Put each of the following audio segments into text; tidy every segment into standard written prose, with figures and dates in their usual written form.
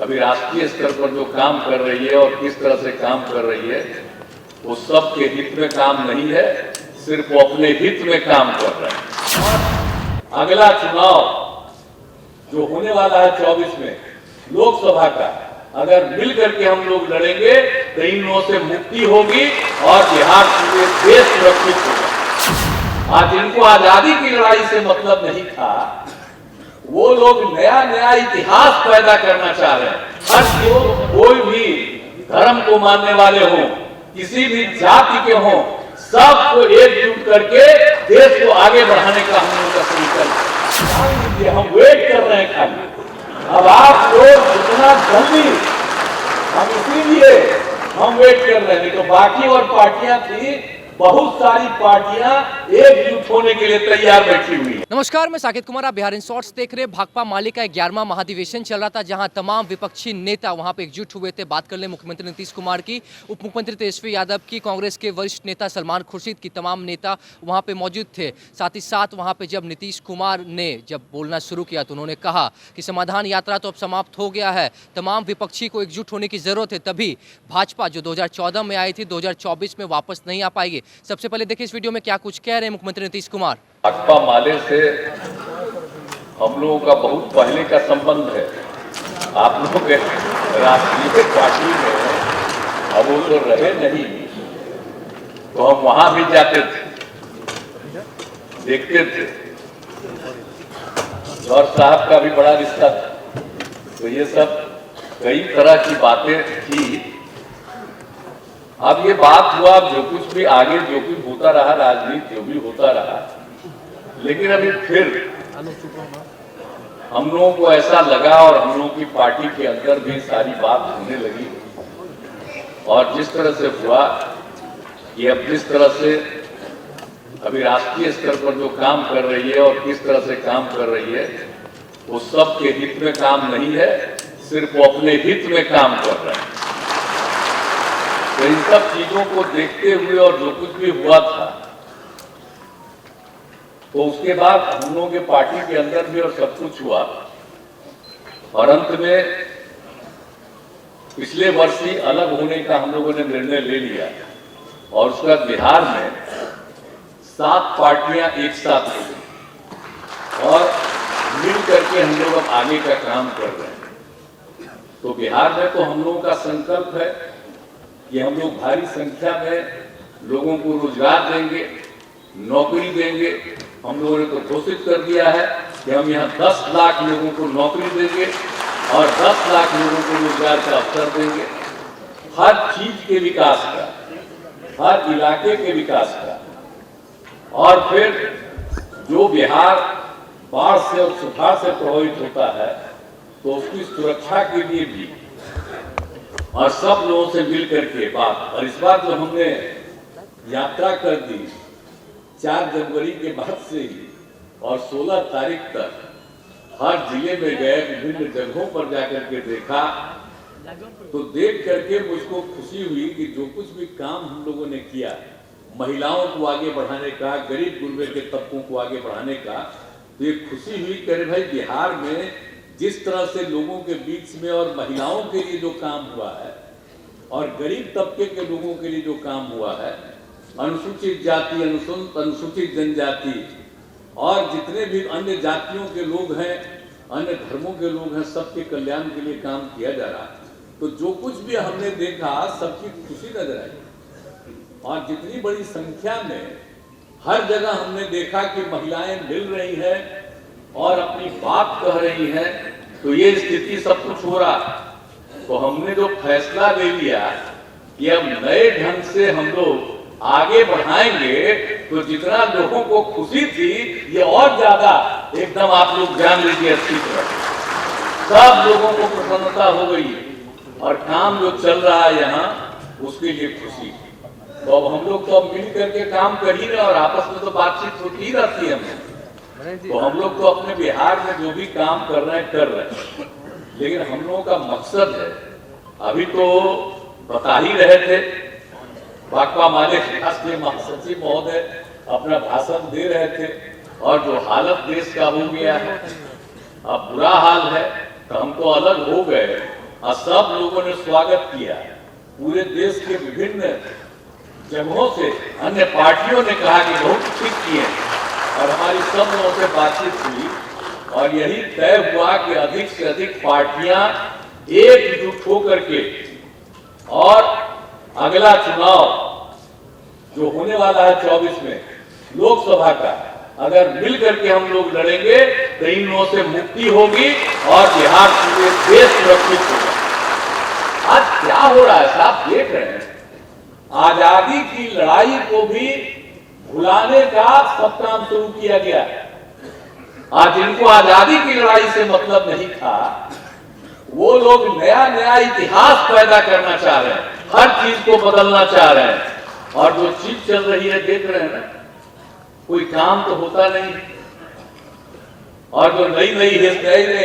अभी राष्ट्रीय स्तर पर जो काम कर रही है और किस तरह से काम कर रही है, वो सबके हित में काम नहीं है, सिर्फ वो अपने हित में काम कर रहे हैं। अगला चुनाव जो होने वाला है 24 में लोकसभा का, अगर मिल करके हम लोग लड़ेंगे तो इन लोगों से मुक्ति होगी और बिहार पूरे देश सुरक्षित होगा। आज इनको आजादी की लड़ाई से मतलब नहीं था, वो लोग नया नया इतिहास पैदा करना चाह रहे हैं। हर लोग कोई भी धर्म को मानने वाले हों, किसी भी जाति के हों, सबको एकजुट करके देश को आगे बढ़ाने का हम लोग का संकल्प है। हम वेट कर रहे हैं खाली, अब आप लोग जितना जल्दी, हम इसीलिए हम वेट कर रहे हैं। नहीं तो बाकी और पार्टियां थी, बहुत सारी पार्टियां एकजुट होने के लिए तैयार बैठी हुई है। नमस्कार, मैं साकेत कुमार, आप बिहार इन शॉर्ट्स देख रहे हैं। भाकपा माले का 11वां महाधिवेशन चल रहा था, जहां तमाम विपक्षी नेता वहां पे एकजुट हुए थे। बात कर ले मुख्यमंत्री नीतीश कुमार की, उप मुख्यमंत्री तेजस्वी यादव की, कांग्रेस के वरिष्ठ नेता सलमान खुर्शीद की, तमाम नेता वहां पे मौजूद थे। साथ ही साथ वहां पे जब नीतीश कुमार ने जब बोलना शुरू किया तो उन्होंने कहा कि समाधान यात्रा तो अब समाप्त हो गया है, तमाम विपक्षी को एकजुट होने की जरूरत है, तभी भाजपा जो 2014 में आई थी 2024 में वापस नहीं आ पाएगी। सबसे पहले देखिए इस वीडियो में क्या कुछ कह रहे हैं मुख्यमंत्री नीतीश कुमार। भाकपा माले से हम लोगों का बहुत पहले का संबंध है। आप लोग राष्ट्रीय पार्टी में अब वो तो रहे नहीं, तो हम वहां भी जाते थे, देखते थे। और साहब का भी बड़ा रिश्ता था, तो ये सब कई तरह की बातें थी। अब ये बात हुआ, अब जो कुछ भी आगे जो कुछ होता रहा, राजनीति जो भी होता रहा, लेकिन अभी फिर हम लोगों को ऐसा लगा और हम लोगों की पार्टी के अंदर भी सारी बात होने लगी। और जिस तरह से हुआ कि अब जिस तरह से अभी राष्ट्रीय स्तर पर जो काम कर रही है और किस तरह से काम कर रही है, वो सबके हित में काम नहीं है, सिर्फ वो अपने हित में काम कर रहे हैं। तो इन सब चीजों को देखते हुए और जो कुछ भी हुआ था, तो उसके बाद हम लोगों के पार्टी के अंदर भी और सब कुछ हुआ, और अंत में पिछले वर्ष ही अलग होने का हम लोगों ने निर्णय ले लिया। और उसके बाद बिहार में 7 पार्टियां एक साथ हो गई और मिल करके हम लोग अब आगे का काम कर रहे हैं। तो बिहार में तो हम लोगों का संकल्प है कि हम लोग भारी संख्या में लोगों को रोजगार देंगे, नौकरी देंगे। हम लोगों ने तो घोषित कर दिया है कि हम यहाँ 10 लाख लोगों को नौकरी देंगे और 10 लाख लोगों को रोजगार का अवसर देंगे। हर चीज के विकास का, हर इलाके के विकास का। और फिर जो बिहार बाढ़ से और सुखाड़ से प्रभावित होता है, तो उसकी सुरक्षा के लिए भी और सब लोगों से मिल करके बात। और इस बार जो हमने यात्रा कर दी 4 जनवरी के बाद से ही, और 16 तारीख तक हर जिले में गए, विभिन्न जगहों पर जाकर के देखा, तो देख करके मुझको खुशी हुई कि जो कुछ भी काम हम लोगों ने किया, महिलाओं को आगे बढ़ाने का, गरीब गुरबे के तबकों को आगे बढ़ाने का, तो ये खुशी हुई कि अरे भाई बिहार में जिस तरह से लोगों के बीच में और महिलाओं के लिए जो काम हुआ है और गरीब तबके के लोगों के लिए जो काम हुआ है, अनुसूचित जाति, अनुसूचित जनजाति और जितने भी अन्य जातियों के लोग हैं, अन्य धर्मों के लोग हैं, सबके कल्याण के लिए काम किया जा रहा है। तो जो कुछ भी हमने देखा, सबकी खुशी नजर आई। और जितनी बड़ी संख्या में हर जगह हमने देखा कि महिलाएं मिल रही हैं और अपनी बात कह रही हैं, तो ये स्थिति सब कुछ हो रहा। तो हमने जो फैसला ले लिया कि अब नए ढंग से हम लोग आगे बढ़ाएंगे, तो जितना लोगों को खुशी थी, ये और ज्यादा एकदम आप लोग जान लीजिए अच्छी तरह सब लोगों को प्रसन्नता हो गई और काम जो चल रहा है यहाँ, उसके लिए खुशी। तो अब हम लोग तो अब मिल करके काम कर ही रहे और आपस में तो बातचीत होती ही रहती है हमें। तो हम लोग तो अपने बिहार में जो भी काम कर रहे हैं कर रहे हैं, लेकिन हम लोगों का मकसद है, अभी तो बता ही रहे थे, भाकपा माले के राष्ट्रीय महासचिव महोदय अपना भाषण दे रहे थे, और जो हालत देश का हो गया है, अब बुरा हाल है, तो हम तो अलग हो गए, और सब लोगों ने स्वागत किया। पूरे देश के विभिन्न जगहों से अन्य पार्टियों ने कहा कि बहुत ठीक किए, और हमारी सब लोगों से बातचीत हुई और यही तय हुआ कि अधिक से अधिक पार्टियां एकजुट होकर के और अगला चुनाव जो होने वाला है 24 में लोकसभा का, अगर मिल करके हम लोग लड़ेंगे तो इन लोगों से मुक्ति होगी और बिहार पूरे देश सुरक्षित होगा। आज क्या हो रहा है साहब, देख रहे हैं, आजादी की लड़ाई को भी भुलाने का सब काम शुरू किया गया। आज जिनको आजादी की लड़ाई से मतलब नहीं था, वो लोग नया नया इतिहास पैदा करना चाह रहे हैं, हर चीज को बदलना चाह रहे हैं। और जो चीज चल रही है देख रहे हैं ना, कोई काम तो होता नहीं। और जो नई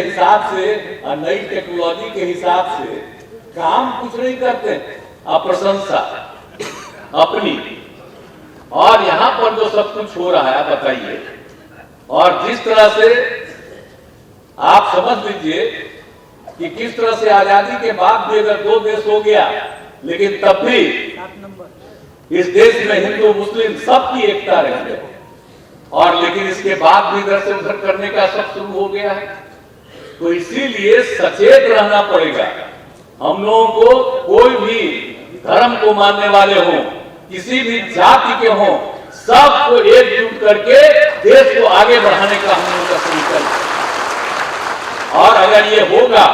हिसाब से और नई टेक्नोलॉजी के हिसाब से काम कुछ नहीं करते, अप्रशंसा अपनी। और यहां पर जो सब कुछ हो रहा है बताइए, और जिस तरह से आप समझ लीजिए कि किस तरह से आजादी के बाद भी अगर 2 देश हो गया, लेकिन तब भी इस देश में हिंदू मुस्लिम सबकी एकता रही है। और लेकिन इसके बाद भी इधर से उधर करने का सब शुरू हो गया है। तो इसीलिए सचेत रहना पड़ेगा। हम लोगों को, कोई भी धर्म को मानने वाले हों, किसी भी जाति के हों, सबको एकजुट करके देश को आगे बढ़ाने का हम लोगों का संकल्प। और अगर ये होगा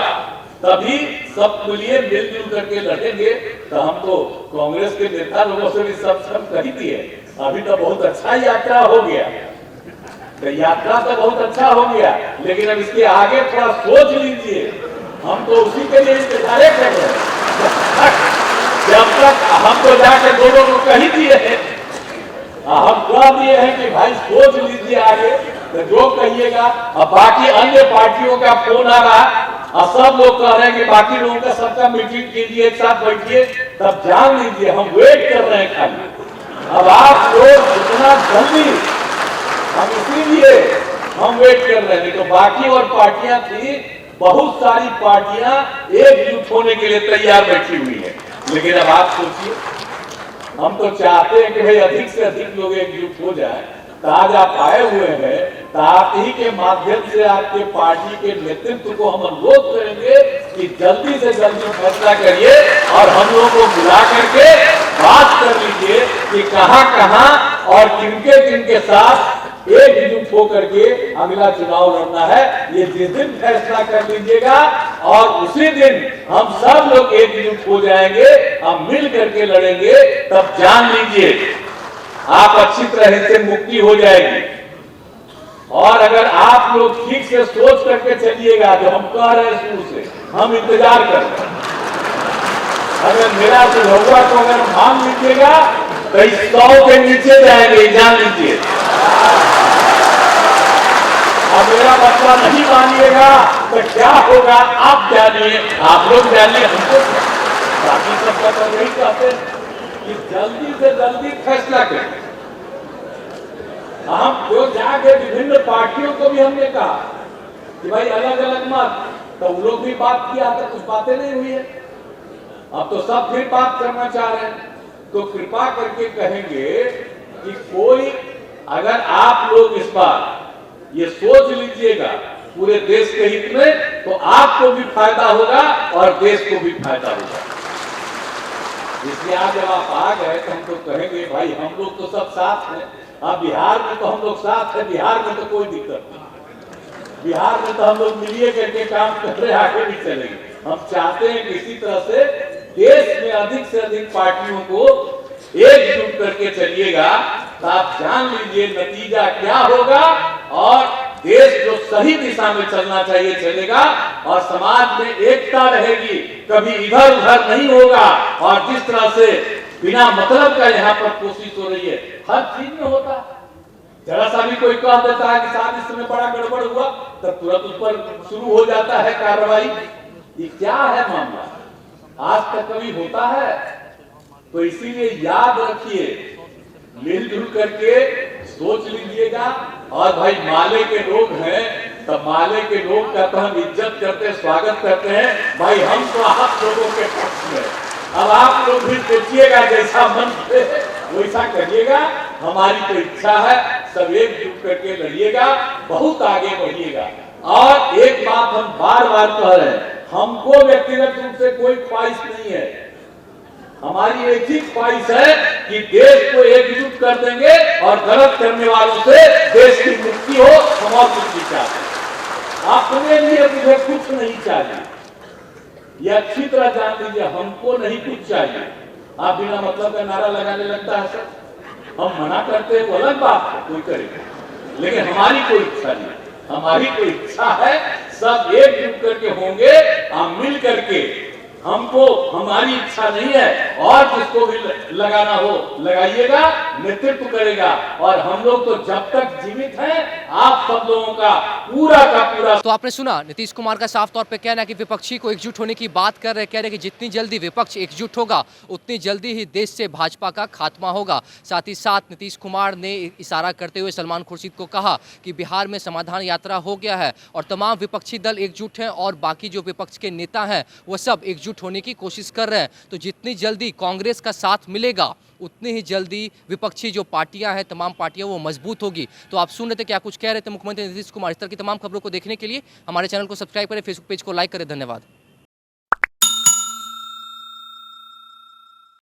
तभी सबके लिए मिलजुल करके लड़ेंगे। तो हम तो कांग्रेस के नेता लोगों से भी सब कही दिए, अभी तो बहुत अच्छा यात्रा हो गया, तो यात्रा तो बहुत अच्छा हो गया, लेकिन अब इसके आगे थोड़ा सोच लीजिए। हम तो उसी के लिए इंतजार कर रहे हैं। जब तक हम तो जाकर दोनों को कही दिए हैं, हम कह दिए हैं कि भाई सोच लीजिए आगे, तो जो कहिएगा। अब बाकी अन्य पार्टियों का फोन आ रहा और सब लोग कह रहे हैं कि बाकी लोगों का सबका मीटिंग कीजिए, एक साथ बैठिए, तब जान लीजिए हम वेट कर रहे हैं खाली। अब आप लोग जितना जल्दी, हम इसीलिए हम वेट कर रहे हैं। तो बाकी और पार्टियां थी, बहुत सारी पार्टियां एकजुट होने के लिए तैयार बैठी हुई है। लेकिन अब आप सोचिए, हम तो चाहते हैं कि भाई अधिक से अधिक लोग एकजुट हो जाए। तो आज आप आए हुए हैं, तो आप ही के माध्यम से आपके पार्टी के नेतृत्व को हम अनुरोध करेंगे कि जल्दी से जल्दी फैसला करिए और हम लोगों को बुला करके बात कर लीजिए कि कहां कहां और किनके साथ एकजुट होकर के अगला चुनाव लड़ना है। ये जिस दिन फैसला कर लीजिएगा और उसी दिन हम सब लोग एकजुट हो जाएंगे, हम मिल करके लड़ेंगे, तब जान लीजिए आप अच्छी तरह से मुक्ति हो जाएगी। और अगर आप लोग ठीक से सोच करके चलिएगा, जो हम कह रहे हैं शुरू से, हम इंतजार कर रहे हैं। अगर मेरा सुझाव को अगर मान लीजिएगा तो 100 के नीचे जाएंगे, जान लीजिए। अब मेरा बच्चा नहीं मानिएगा तो क्या होगा आप जानिए, आप लोग जानिए, हमको बाकी सबका तो यही कहते हैं कि जल्दी से जल्दी फैसला करें। हम जो जाके विभिन्न पार्टियों को भी हमने कहा कि भाई अलग अलग मत, तो वो लोग भी बात किया था, कुछ बातें नहीं हुई है। अब तो सब फिर बात करना चाह रहे हैं। तो कृपा करके कहेंगे कि कोई, अगर आप लोग इस बार ये सोच लीजिएगा पूरे देश के हित में, तो आपको भी फायदा होगा और देश को भी फायदा होगा। इसलिए आज जब आप आ गए तो हम तो कहेंगे भाई हम लोग तो सब साथ हैं। अब बिहार में तो हम लोग साथ हैं, बिहार में तो कोई दिक्कत नहीं। बिहार में तो हम लोग मिलिए करके काम कर रहे, आगे भी चलेंगे। हम चाहते हैं कि इसी तरह से देश में अधिक से अधिक पार्टियों को एकजुट करके चलिएगा, तो आप जान लीजिए नतीजा क्या होगा। और देश जो सही दिशा में चलना चाहिए चलेगा और समाज में एकता रहेगी, कभी इधर उधर नहीं होगा। और जिस तरह से बिना मतलब का यहाँ पर कोशिश हो रही है, हर चीज में होता है। जरा सा भी कोई कह देता है कि साहब इस समय बड़ा गड़बड़ हुआ, तब तुरंत उस पर शुरू हो जाता है कार्रवाई। ये क्या है मामला, आज तक कभी होता है? तो इसीलिए याद रखिए, मिलजुल करके सोच लीजिएगा। और भाई माले के लोग हैं, तो माले के लोग का तो हम इज्जत करते, स्वागत करते हैं। भाई हम तो आप लोगों के पक्ष में, अब आप लोग भी देखिएगा, जैसा मन करे वैसा करिएगा। हमारी तो इच्छा है, सब एकजुट करके लड़िएगा, बहुत आगे बढ़िएगा। और एक बात हम बार बार कह रहे हैं, हमको व्यक्तिगत रूप से कोई ख्वाहिश नहीं है। हमारी एक ही ख्वाहिश है कि देश को एकजुट कर देंगे और गलत करने वालों से देश की मुक्ति हो। हम और कुछ नहीं चाहते, अपने लिए मुझे कुछ नहीं चाहिए, ये अच्छी तरह जान लीजिए। हमको नहीं कुछ चाहिए। आप बिना मतलब का नारा लगाने लगता है सर, हम मना करते हैं वो अलग बात है, कोई करेगा, लेकिन हमारी कोई इच्छा नहीं। हमारी कोई इच्छा है सब एकजुट करके होंगे, हम मिल करके, हमको हमारी इच्छा नहीं है। और जिसको भी लगाना हो लगाइएगा, नेतृत्व करेगा। और हम लोग तो जब तक जीवित हैं, आप सब लोगों का पूरा तो आपने सुना नीतीश कुमार का साफ तौर पे कहना है कि विपक्षी को एकजुट होने की बात कर रहे हैं। कह रहे हैं कि जितनी जल्दी विपक्ष एकजुट होगा उतनी जल्दी ही देश से भाजपा का खात्मा होगा। साथ ही साथ नीतीश कुमार ने इशारा करते हुए सलमान खुर्शीद को कहा कि बिहार में समाधान यात्रा हो गया है और तमाम विपक्षी दल एकजुट हैं और बाकी जो विपक्ष के नेता हैं वो सब एकजुट होने की कोशिश कर रहे हैं। तो जितनी जल्दी कांग्रेस का साथ मिलेगा उतनी ही जल्दी विपक्षी जो पार्टियां हैं, तमाम पार्टियां वो मजबूत होगी। तो आप सुन रहे थे क्या कुछ कह रहे थे मुख्यमंत्री नीतीश कुमार। इस तरह की तमाम खबरों को देखने के लिए हमारे चैनल को सब्सक्राइब करें, फेसबुक पेज को लाइक करें। धन्यवाद।